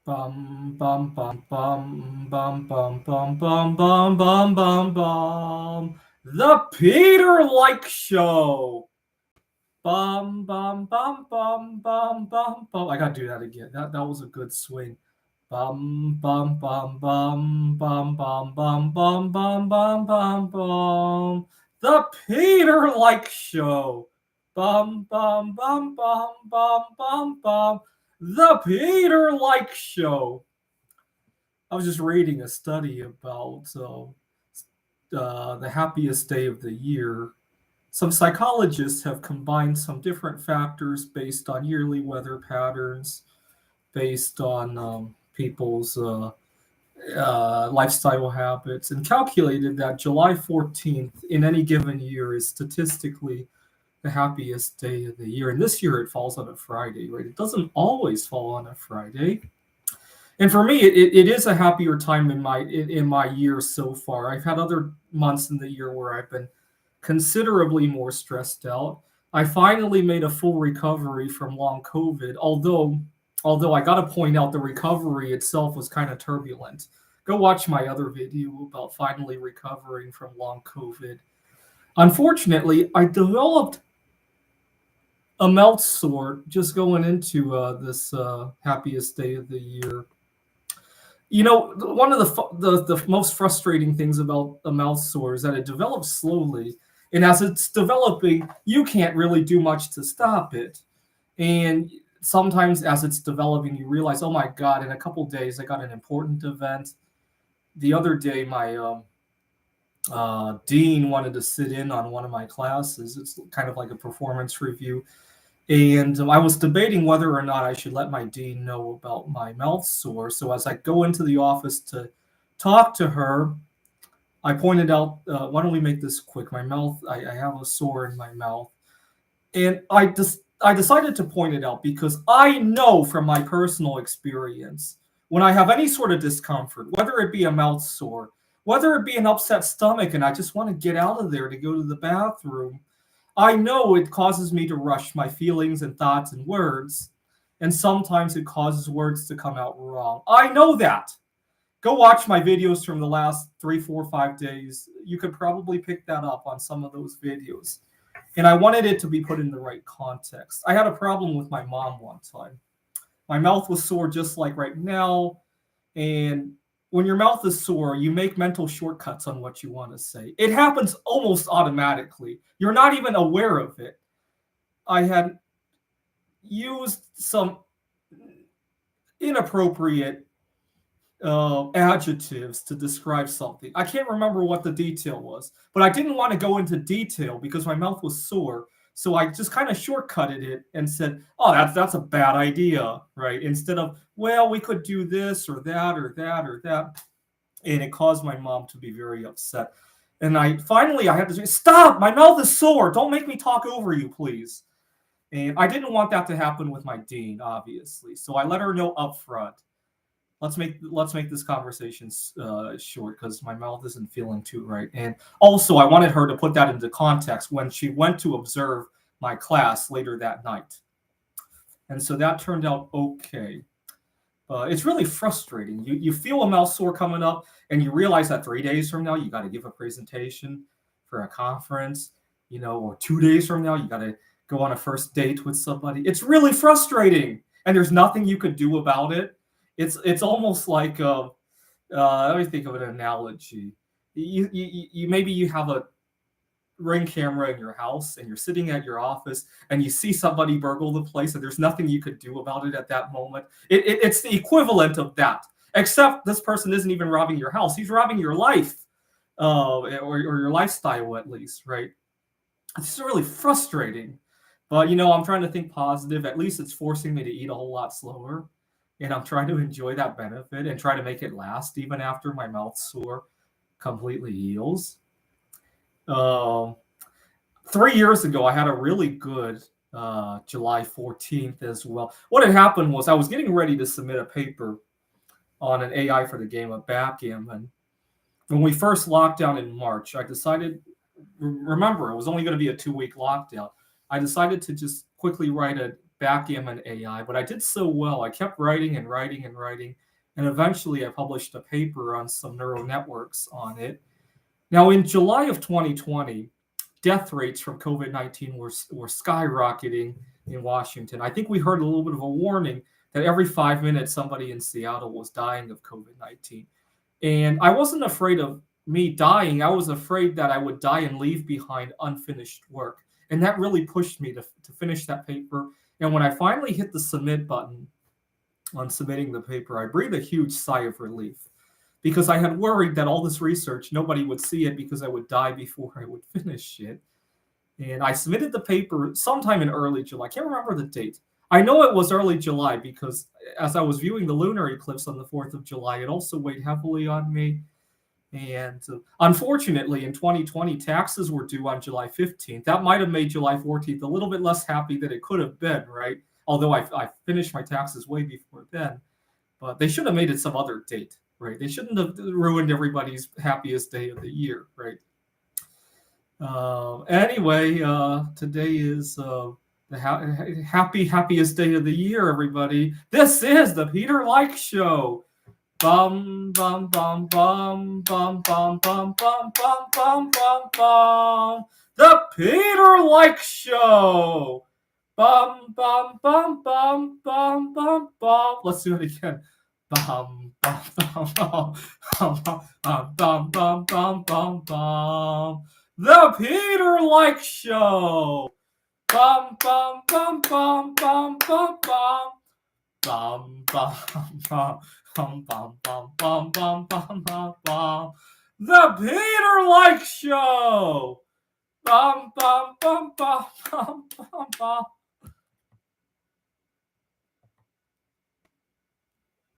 Bum bum bum bum bum bum bum bum bum bum bum bum. The Peter Like Show. Bum bum bum bum bum bum bum. I gotta do that again. That was a good swing. Bum bum bum bum bum bum bum bum bum bum bum bum. The Peter Like Show. Bum bum bum bum bum bum bum. The Peter Like Show. I was just reading a study about the happiest day of the year. Some psychologists have combined some different factors based on yearly weather patterns, based on people's lifestyle habits, and calculated that July 14th in any given year is statistically the happiest day of the year. And this year it falls on a Friday, right? It doesn't always fall on a Friday. And for me, it is a happier time in my year so far. I've had other months in the year where I've been considerably more stressed out. I finally made a full recovery from long COVID, although I got to point out the recovery itself was kind of turbulent. Go watch my other video about finally recovering from long COVID. Unfortunately, I developed a mouth sore just going into this happiest day of the year. You know, one of the most frustrating things about a mouth sore is that it develops slowly, and as it's developing, you can't really do much to stop it. And sometimes, as it's developing, you realize, oh my God! In a couple days, I got an important event. The other day, my dean wanted to sit in on one of my classes. It's kind of like a performance review. And I was debating whether or not I should let my dean know about my mouth sore. So as I go into the office to talk to her, I pointed out, why don't we make this quick? My mouth, I have a sore in my mouth. And I decided to point it out because I know from my personal experience, when I have any sort of discomfort, whether it be a mouth sore, whether it be an upset stomach, and I just want to get out of there to go to the bathroom, I know it causes me to rush my feelings and thoughts and words, and sometimes it causes words to come out wrong. I know that. Go watch my videos from the last 3, 4, 5 days. You could probably pick that up on some of those videos. And I wanted it to be put in the right context. I had a problem with my mom one time. My mouth was sore just like right now, and when your mouth is sore, you make mental shortcuts on what you want to say. It happens almost automatically. You're not even aware of it. I had used some inappropriate adjectives to describe something. I can't remember what the detail was, but I didn't want to go into detail because my mouth was sore. So I just kind of shortcutted it and said, "Oh, that's a bad idea," right? Instead of, "Well, we could do this or that or that or that," and it caused my mom to be very upset. And I had to say, "Stop! My mouth is sore. Don't make me talk over you, please." And I didn't want that to happen with my dean, obviously. So I let her know up front. Let's make this conversation short because my mouth isn't feeling too right. And also, I wanted her to put that into context when she went to observe my class later that night. And so that turned out okay. It's really frustrating. You feel a mouth sore coming up, and you realize that 3 days from now you got to give a presentation for a conference, or 2 days from now you got to go on a first date with somebody. It's really frustrating, and there's nothing you could do about it. It's almost like let me think of an analogy. You maybe you have a Ring camera in your house and you're sitting at your office and you see somebody burgle the place and there's nothing you could do about it at that moment. It's the equivalent of that, except this person isn't even robbing your house. He's robbing your life or your lifestyle at least, right? It's really frustrating. But, I'm trying to think positive. At least it's forcing me to eat a whole lot slower. And I'm trying to enjoy that benefit and try to make it last even after my mouth sore completely heals. 3 years ago, I had a really good July 14th as well. What had happened was I was getting ready to submit a paper on an AI for the game of backgammon. When we first locked down in March, I decided, remember, it was only going to be a 2-week lockdown. I decided to just quickly write backgammon AI, but I did so well. I kept writing and writing and writing, and eventually I published a paper on some neural networks on it. Now, in July of 2020, death rates from COVID-19 were skyrocketing in Washington. I think we heard a little bit of a warning that every 5 minutes somebody in Seattle was dying of COVID-19. And I wasn't afraid of me dying. I was afraid that I would die and leave behind unfinished work. And that really pushed me to finish that paper. And when I finally hit the submit button on submitting the paper, I breathed a huge sigh of relief because I had worried that all this research, nobody would see it because I would die before I would finish it. And I submitted the paper sometime in early July. I can't remember the date. I know it was early July because as I was viewing the lunar eclipse on the 4th of July, it also weighed heavily on me. And unfortunately, in 2020, taxes were due on July 15th. That might have made July 14th a little bit less happy than it could have been, right? Although I finished my taxes way before then. But they should have made it some other date, right? They shouldn't have ruined everybody's happiest day of the year, right? Anyway, today is the happiest day of the year, everybody. This is the Peter Like Show. Bum bum bum bum bum bum bum bum bum bum bum bum. The Peter Like Show. Bum bum bum bum bum bum bum. Let's do it again. Bum bum bum bum bum bum bum bum bum bum. The Peter Like Show. Bum bum bum bum bum bum bum. Bum bum bum bum bum bum bum bum bum bum bum. The Peter Like Show. Bum bum bum bum bum bum bum.